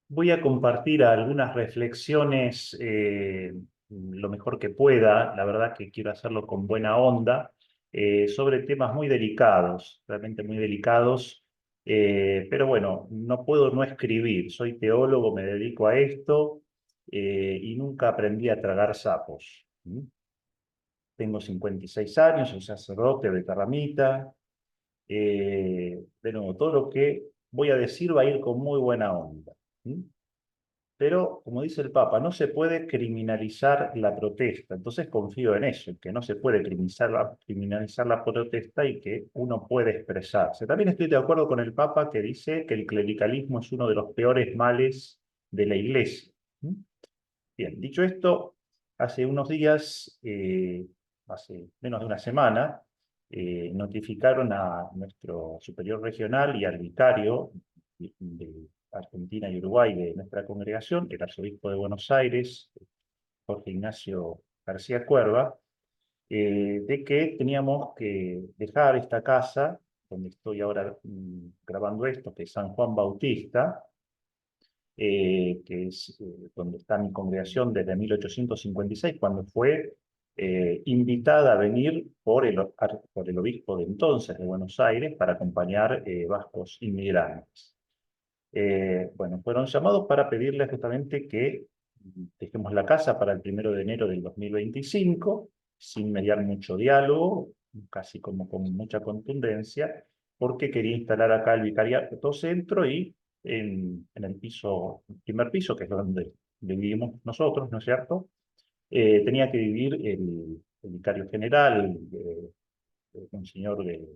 Voy a compartir algunas reflexiones lo mejor que pueda. La verdad que quiero hacerlo con buena onda, sobre temas muy delicados, realmente muy delicados. Pero bueno, no puedo no escribir. Soy teólogo, me dedico a esto, y nunca aprendí a tragar sapos. ¿Mm? Tengo 56 años, soy sacerdote de Terramita. De nuevo, todo lo que voy a decir va a ir con muy buena onda. ¿Mm? Pero, como dice el Papa, no se puede criminalizar la protesta. Entonces confío en eso, en que no se puede criminalizar la protesta y que uno puede expresarse. También estoy de acuerdo con el Papa que dice que el clericalismo es uno de los peores males de la Iglesia. ¿Mm? Bien, dicho esto, hace unos días, hace menos de una semana, notificaron a nuestro superior regional y al vicario de Argentina y Uruguay de nuestra congregación, el arzobispo de Buenos Aires, Jorge Ignacio García Cuerva, de que teníamos que dejar esta casa, donde estoy ahora grabando esto, que es San Juan Bautista, que es donde está mi congregación desde 1856, cuando fue invitada a venir por el obispo de entonces de Buenos Aires para acompañar vascos inmigrantes. Bueno, fueron llamados para pedirles justamente que dejemos la casa para el 1 de enero del 2025, sin mediar mucho diálogo, casi como con mucha contundencia, porque quería instalar acá el vicariato centro y en el piso, el primer piso, que es donde vivimos nosotros, ¿no es cierto? Tenía que vivir el vicario general, un señor de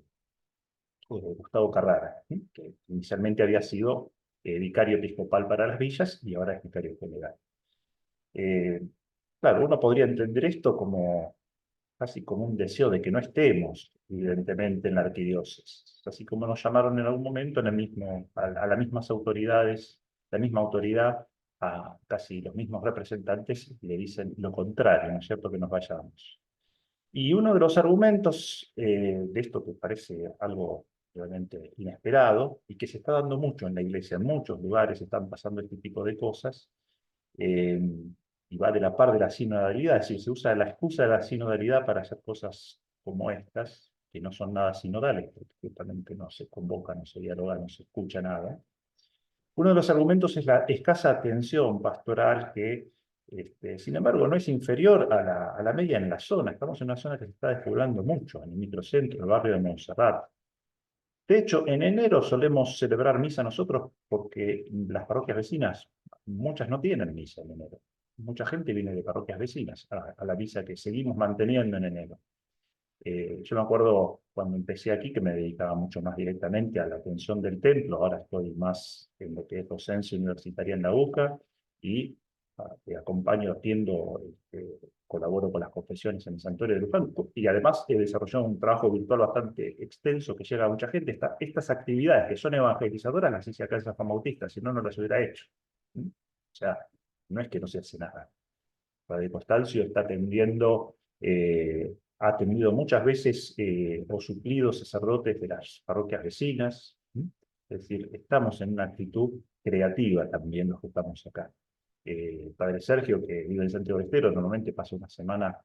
Gustavo Carrara, ¿sí? Que inicialmente había sido vicario episcopal para las villas y ahora es vicario general. Eh, claro, uno podría entender esto como casi como un deseo de que no estemos, evidentemente, en la arquidiócesis. Así como nos llamaron en algún momento a las mismas autoridades, la misma autoridad, a casi los mismos representantes, y le dicen lo contrario, ¿no es cierto?, que nos vayamos. Y uno de los argumentos de esto que parece algo realmente inesperado y que se está dando mucho en la iglesia, en muchos lugares están pasando este tipo de cosas, eh, y va de la par de la sinodalidad, es decir, se usa la excusa de la sinodalidad para hacer cosas como estas, que no son nada sinodales, porque justamente no se convoca, no se dialoga, no se escucha nada. Uno de los argumentos es la escasa atención pastoral que, sin embargo, no es inferior a la media en la zona. Estamos en una zona que se está despoblando mucho, en el microcentro, el barrio de Montserrat. De hecho, en enero solemos celebrar misa nosotros porque las parroquias vecinas, muchas no tienen misa en enero. Mucha gente viene de parroquias vecinas a la misa que seguimos manteniendo en enero. Yo me acuerdo cuando empecé aquí que me dedicaba mucho más directamente a la atención del templo, ahora estoy más en lo que es docencia universitaria en la UCA y acompaño, atiendo, colaboro con las confesiones en el Santuario de Luján y además he desarrollado un trabajo virtual bastante extenso que llega a mucha gente. Estas actividades que son evangelizadoras las hice acá en San Juan Bautista, si no, no las hubiera hecho. ¿Mm? O sea, no es que no se hace nada. Radio Constancio está atendiendo, ha atendido muchas veces o suplido sacerdotes de las parroquias vecinas. ¿Mm? Es decir, estamos en una actitud creativa también los que estamos acá. Padre Sergio, que vive en Santiago del Estero, normalmente pasa una semana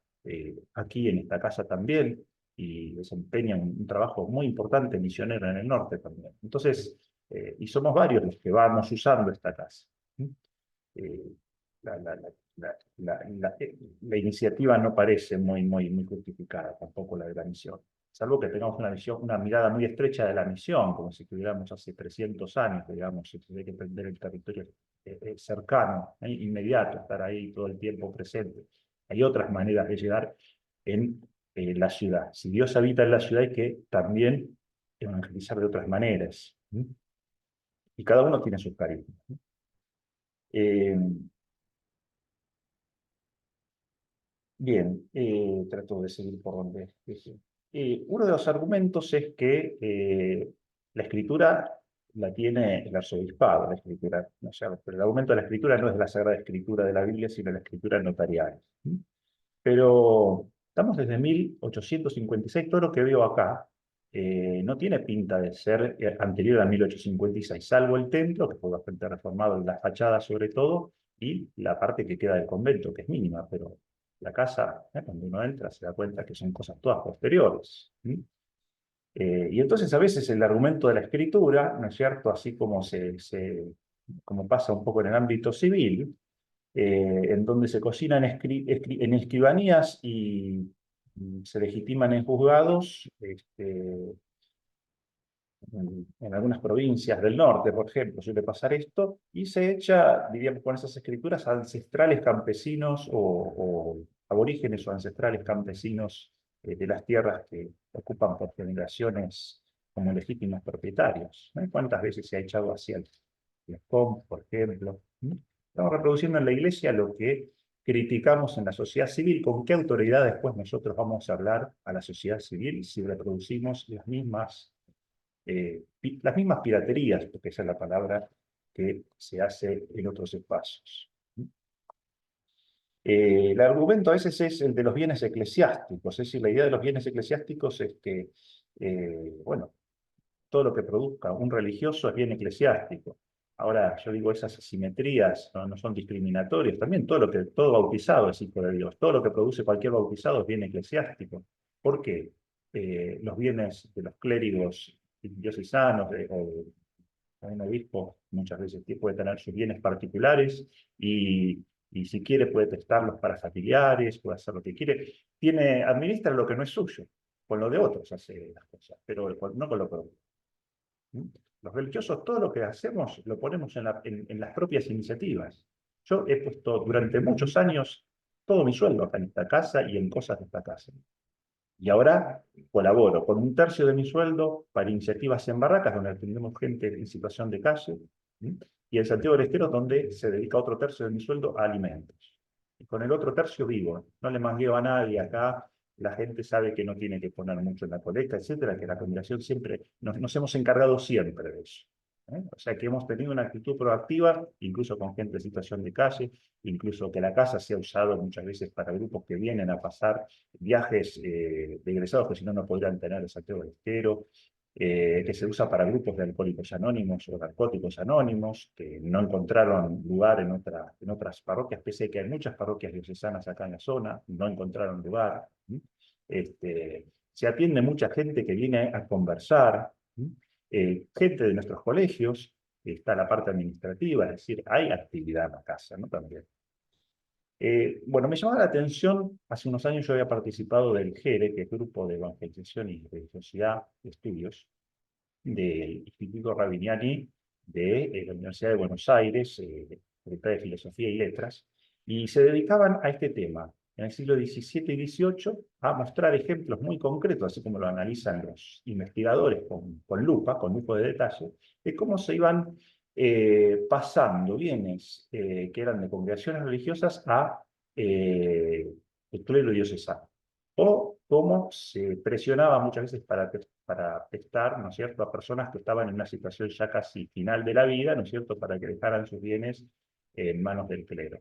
aquí en esta casa también y desempeña un trabajo muy importante misionero en el norte también. Entonces, y somos varios los que vamos usando esta casa. ¿Mm? Eh, la, la, la, la iniciativa no parece muy justificada, tampoco la de la misión. Salvo que tengamos una mirada muy estrecha de la misión, como si estuviéramos hace 300 años, digamos, si hay que entender el territorio cercano, inmediato, estar ahí todo el tiempo presente. Hay otras maneras de llegar en la ciudad. Si Dios habita en la ciudad, hay que también evangelizar de otras maneras. ¿Sí? Y cada uno tiene sus carismas. ¿Sí? Bien, trato de seguir por donde dije. Uno de los argumentos es que la escritura la tiene el arzobispado, la escritura, no sé, pero el argumento de la escritura no es de la Sagrada Escritura de la Biblia, sino la escritura notarial. ¿Sí? Pero estamos desde 1856, todo lo que veo acá, no tiene pinta de ser anterior a 1856, salvo el templo, que fue bastante reformado, la fachada sobre todo, y la parte que queda del convento, que es mínima, pero la casa, cuando uno entra, se da cuenta que son cosas todas posteriores. Y entonces a veces el argumento de la escritura, ¿no es cierto? Así como, como pasa un poco en el ámbito civil, en donde se cocinan en escribanías y se legitiman en juzgados, en algunas provincias del norte, por ejemplo, suele pasar esto, y se echa, diríamos, con esas escrituras a ancestrales campesinos o aborígenes o ancestrales campesinos de las tierras que ocupan por generaciones como legítimos propietarios. ¿No? ¿Cuántas veces se ha echado hacia el Lescom, por ejemplo? ¿Mm? Estamos reproduciendo en la iglesia lo que criticamos en la sociedad civil. ¿Con qué autoridad después nosotros vamos a hablar a la sociedad civil si reproducimos las mismas piraterías, porque esa es la palabra que se hace en otros espacios? El argumento a veces es el de los bienes eclesiásticos, es decir, la idea de los bienes eclesiásticos es que, bueno, todo lo que produzca un religioso es bien eclesiástico. Ahora, yo digo, esas asimetrías no son discriminatorias. También todo bautizado es hijo de Dios. Todo lo que produce cualquier bautizado es bien eclesiástico. ¿Por qué? Los bienes de los clérigos diocesanos o un obispo muchas veces puede tener sus bienes particulares y si quiere puede prestarlos para familiares, puede hacer lo que quiere. Administra lo que no es suyo. Con lo de otros hace las cosas, pero no con lo propio. Los religiosos, todo lo que hacemos lo ponemos en las propias iniciativas. Yo he puesto durante muchos años todo mi sueldo acá en esta casa y en cosas de esta casa. Y ahora colaboro con un tercio de mi sueldo para iniciativas en barracas, donde atendemos gente en situación de calle, ¿sí? Y en Santiago del Estero, donde se dedica otro tercio de mi sueldo a alimentos. Y con el otro tercio vivo, no le mangueo a nadie acá, la gente sabe que no tiene que poner mucho en la colecta, etcétera, que la congregación siempre, nos hemos encargado siempre de eso. O sea que hemos tenido una actitud proactiva, incluso con gente en situación de calle, incluso que la casa se ha usado muchas veces para grupos que vienen a pasar viajes de egresados que si no, no podrían tener el Santiago del Estero, que se usa para grupos de alcohólicos anónimos o narcóticos anónimos, que no encontraron lugar en otras parroquias, pese a que hay muchas parroquias diocesanas acá en la zona, no encontraron lugar. Se atiende mucha gente que viene a conversar, gente de nuestros colegios, está la parte administrativa, es decir, hay actividad en la casa, ¿no? También. Bueno, me llamaba la atención, hace unos años yo había participado del GERE, que es Grupo de Evangelización y Religiosidad de Estudios, del Instituto Rabiniani de la Universidad de Buenos Aires, Facultad de Filosofía y Letras, y se dedicaban a este tema, en el siglo XVII y XVIII, a mostrar ejemplos muy concretos, así como lo analizan los investigadores con lupa, con lujo de detalle, de cómo se iban pasando bienes que eran de congregaciones religiosas a el clero diocesano. O cómo se presionaba muchas veces para prestar, ¿no es cierto?, a personas que estaban en una situación ya casi final de la vida, ¿no es cierto?, para que dejaran sus bienes en manos del clero.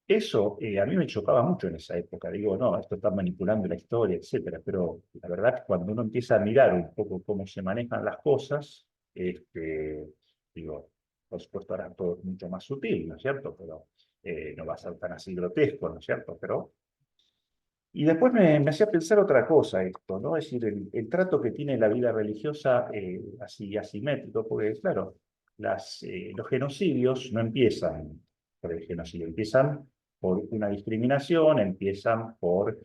Eso a mí me chocaba mucho en esa época. Digo, no, esto está manipulando la historia, etcétera. Pero la verdad que cuando uno empieza a mirar un poco cómo se manejan las cosas, digo, por supuesto ahora todo es mucho más sutil, ¿no es cierto? Pero no va a ser tan así grotesco, ¿no es cierto? Pero y después me hacía pensar otra cosa esto, ¿no? Es decir, trato que tiene la vida religiosa así asimétrico, porque claro, los genocidios no empiezan por el genocidio, empiezan por una discriminación, empiezan por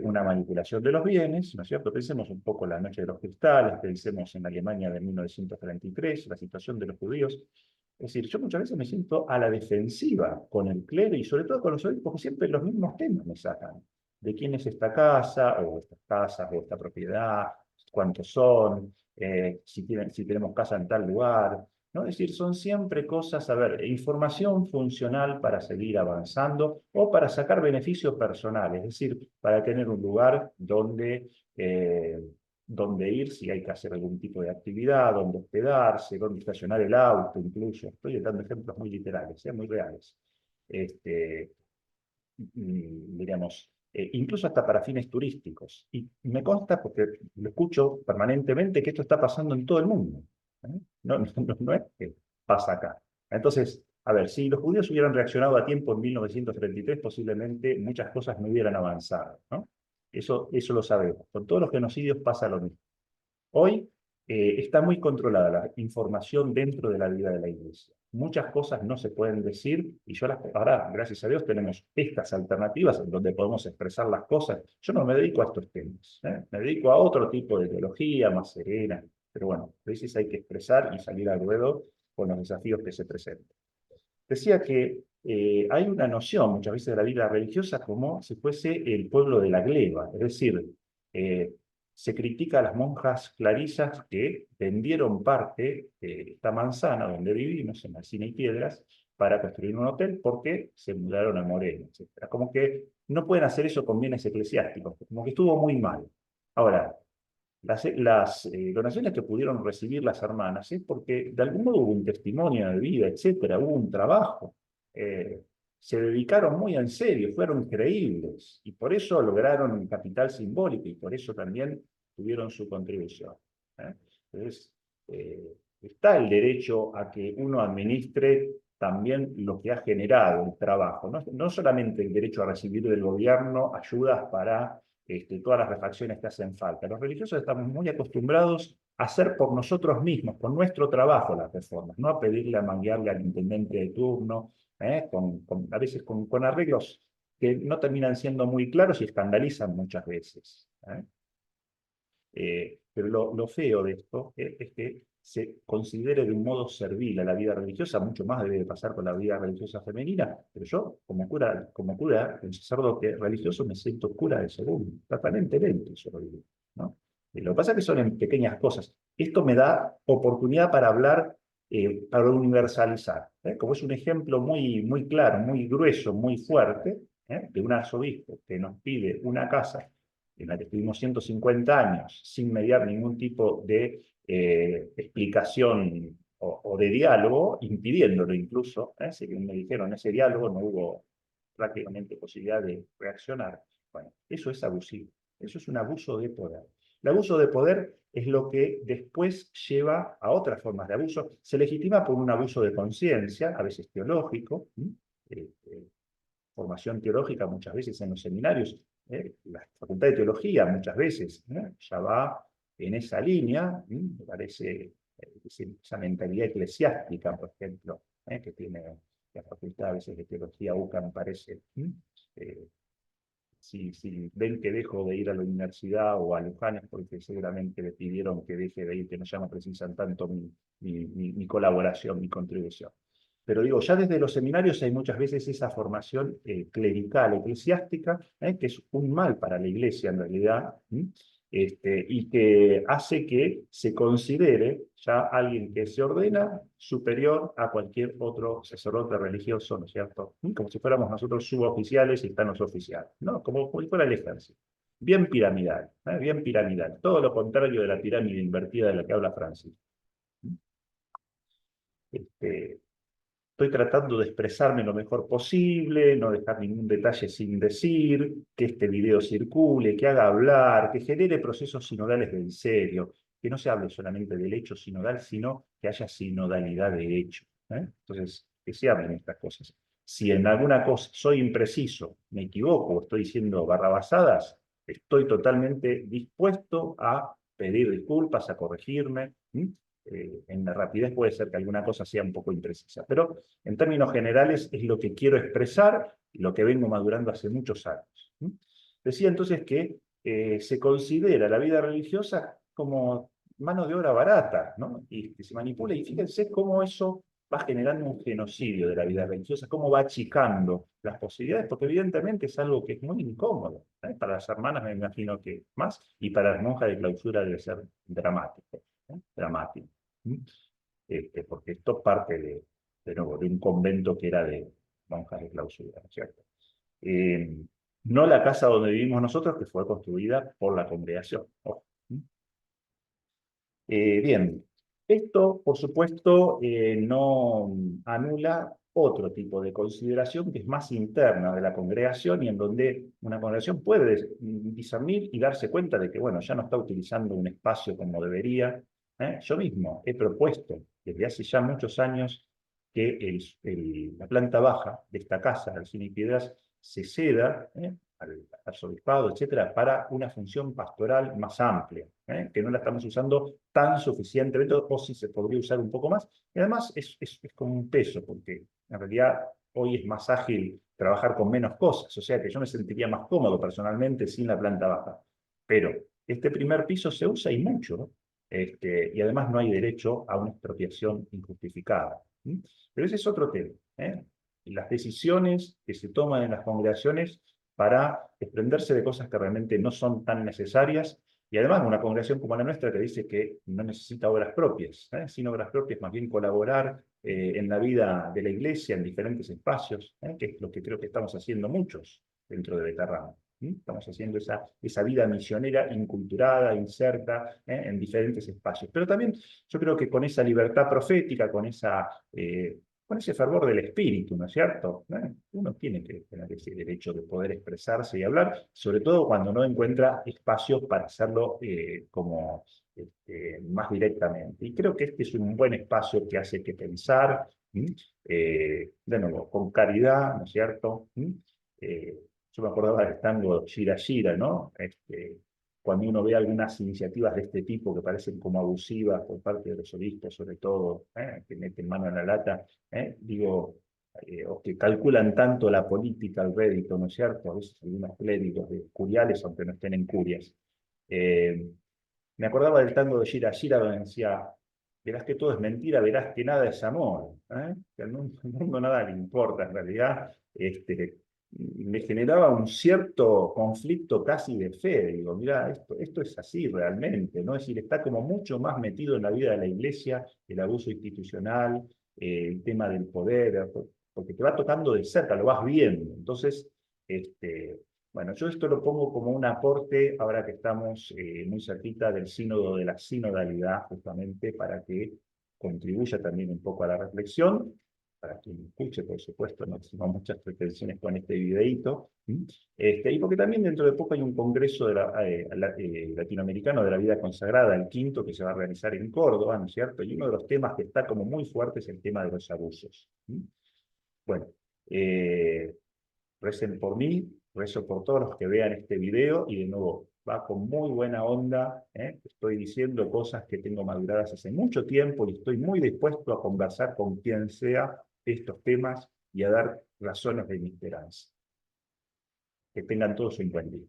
una manipulación de los bienes, ¿no es cierto? Pensemos un poco en la Noche de los Cristales, pensemos en Alemania de 1933, la situación de los judíos. Es decir, yo muchas veces me siento a la defensiva con el clero y sobre todo con los obispos, porque siempre los mismos temas me sacan de quién es esta casa, o estas casas, o esta propiedad, cuántos son, si tenemos casa en tal lugar, ¿no? Es decir, son siempre cosas, a ver, información funcional para seguir avanzando o para sacar beneficios personales, es decir, para tener un lugar donde ir si hay que hacer algún tipo de actividad, donde hospedarse, donde estacionar el auto, incluso. Estoy dando ejemplos muy literales, muy reales. Diríamos, incluso hasta para fines turísticos. Y me consta, porque lo escucho permanentemente, que esto está pasando en todo el mundo. ¿Eh? No es que pasa acá. Entonces, a ver, si los judíos hubieran reaccionado a tiempo en 1933, posiblemente muchas cosas no hubieran avanzado, ¿no? Eso lo sabemos. Con todos los genocidios pasa lo mismo. Hoy está muy controlada la información dentro de la vida de la iglesia. Muchas cosas no se pueden decir y ahora, gracias a Dios, tenemos estas alternativas en donde podemos expresar las cosas. Yo no me dedico a estos temas, ¿eh? Me dedico a otro tipo de teología más serena, pero bueno, a veces hay que expresar y salir al ruedo con los desafíos que se presentan. Decía que hay una noción muchas veces de la vida religiosa como si fuese el pueblo de la gleba, es decir, eh, se critica a las monjas clarisas que vendieron parte de esta manzana donde vivimos, en Alsina y Piedras, para construir un hotel porque se mudaron a Moreno, etc. Como que no pueden hacer eso con bienes eclesiásticos, como que estuvo muy mal. Ahora, las donaciones que pudieron recibir las hermanas es porque de algún modo hubo un testimonio de vida, etcétera, hubo un trabajo. eh, Se dedicaron muy en serio, fueron creíbles y por eso lograron un capital simbólico y por eso también tuvieron su contribución. ¿Eh? Entonces, está el derecho a que uno administre también lo que ha generado el trabajo, no solamente el derecho a recibir del gobierno ayudas para todas las refacciones que hacen falta. Los religiosos estamos muy acostumbrados a hacer por nosotros mismos, con nuestro trabajo, las reformas, no a pedirle a manguearle al intendente de turno, a veces con arreglos que no terminan siendo muy claros y escandalizan muchas veces. Pero lo feo de esto es que se considere de un modo servil a la vida religiosa, mucho más debe de pasar con la vida religiosa femenina, pero yo, como cura, el sacerdote religioso, me siento cura de segundo, permanentemente, yo lo digo, ¿no? Lo que pasa es que son en pequeñas cosas. Esto me da oportunidad para hablar, para universalizar, ¿eh? Como es un ejemplo muy, muy claro, muy grueso, muy fuerte, de un arzobispo que nos pide una casa en la que estuvimos 150 años sin mediar ningún tipo de explicación o de diálogo, impidiéndolo incluso, según me dijeron, en ese diálogo no hubo prácticamente posibilidad de reaccionar. Bueno, eso es abusivo, eso es un abuso de poder. El abuso de poder es lo que después lleva a otras formas de abuso. Se legitima por un abuso de conciencia, a veces teológico, eh, eh, formación teológica muchas veces en los seminarios, la Facultad de Teología muchas veces ya va en esa línea, me parece esa mentalidad eclesiástica, por ejemplo, que tiene la Facultad a veces de Teología UCA, me parece. Eh, si ven que dejo de ir a la universidad o a Luján es porque seguramente le pidieron que deje de ir, que no ya no precisan tanto mi colaboración, mi contribución. Pero digo, ya desde los seminarios hay muchas veces esa formación clerical, eclesiástica, que es un mal para la iglesia en realidad, y que hace que se considere ya alguien que se ordena superior a cualquier otro sacerdote religioso, ¿no es cierto? Como si fuéramos nosotros suboficiales y están los oficiales, ¿no? Como si fuera el ejército. Bien piramidal, bien piramidal. Todo lo contrario de la pirámide invertida de la que habla Francis. Este, Estoy tratando de expresarme lo mejor posible, no dejar ningún detalle sin decir, que este video circule, que haga hablar, que genere procesos sinodales en serio, que no se hable solamente del hecho sinodal, sino que haya sinodalidad de hecho. Entonces, que se hablen estas cosas. Si en alguna cosa soy impreciso, me equivoco o estoy diciendo barrabasadas, estoy totalmente dispuesto a pedir disculpas, a corregirme. En la rapidez puede ser que alguna cosa sea un poco imprecisa, pero en términos generales es lo que quiero expresar y lo que vengo madurando hace muchos años. Decía entonces que se considera la vida religiosa como mano de obra barata, ¿no? Y que se manipula, y fíjense cómo eso va generando un genocidio de la vida religiosa, cómo va achicando las posibilidades, porque evidentemente es algo que es muy incómodo. Para las hermanas me imagino que más, y para las monjas de clausura debe ser dramático. Dramático. Porque esto parte de nuevo, de un convento que era de monjas de clausura, ¿no es cierto? Eh, no la casa donde vivimos nosotros, que fue construida por la congregación. Bien, Esto, por supuesto, no anula otro tipo de consideración que es más interna de la congregación y en donde una congregación puede discernir y darse cuenta de que, bueno, ya no está utilizando un espacio como debería. Yo mismo he propuesto desde hace ya muchos años que la planta baja de esta casa, Alcina y Piedras, se ceda al arzobispado, etcétera, para una función pastoral más amplia, que no la estamos usando tan suficientemente, o si se podría usar un poco más. Y además es como un peso, porque en realidad hoy es más ágil trabajar con menos cosas, o sea que yo me sentiría más cómodo personalmente sin la planta baja. Pero este primer piso se usa y mucho, ¿no? Y además no hay derecho a una expropiación injustificada. ¿Sí? Pero ese es otro tema. Las decisiones que se toman en las congregaciones para desprenderse de cosas que realmente no son tan necesarias, y además una congregación como la nuestra que dice que no necesita obras propias, sin obras propias, más bien colaborar en la vida de la iglesia en diferentes espacios, que es lo que creo que estamos haciendo muchos dentro de Betarrama. Estamos haciendo esa vida misionera inculturada, inserta en diferentes espacios. Pero también yo creo que con esa libertad profética, con ese fervor del espíritu, ¿no es cierto? Uno tiene que tener ese derecho de poder expresarse y hablar, sobre todo cuando no encuentra espacios para hacerlo como más directamente. Y creo que este es un buen espacio que hace que pensar, de nuevo, con caridad, ¿no es cierto? Eh, yo me acordaba del tango Gira Gira, ¿no? Cuando uno ve algunas iniciativas de este tipo que parecen como abusivas por parte de los obispos, sobre todo, que meten mano en la lata, digo, o que calculan tanto la política, el rédito, ¿no es cierto? A veces algunos clérigos de curiales, aunque no estén en curias. Eh, Me acordaba del tango de Gira Gira, donde decía, verás que todo es mentira, verás que nada es amor. Que al mundo nada le importa, en realidad. Me generaba un cierto conflicto casi de fe. Digo, mira, esto es así realmente, ¿no? Es decir, está como mucho más metido en la vida de la iglesia, el abuso institucional, el tema del poder, porque te va tocando de cerca, lo vas viendo. Entonces, este, bueno, yo esto lo pongo como un aporte, ahora que estamos muy cerquita del sínodo de la sinodalidad, justamente para que contribuya también un poco a la reflexión, para quien escuche, por supuesto, no tengo muchas pretensiones con este videíto, y porque también dentro de poco hay un congreso latinoamericano de la vida consagrada, el quinto, que se va a realizar en Córdoba, ¿no es cierto? Y uno de los temas que está como muy fuerte es el tema de los abusos. Bueno, recen por mí, rezo por todos los que vean este video y de nuevo, va con muy buena onda, estoy diciendo cosas que tengo maduradas hace mucho tiempo y estoy muy dispuesto a conversar con quien sea estos temas y a dar razones de mi esperanza. Que tengan todos un buen día.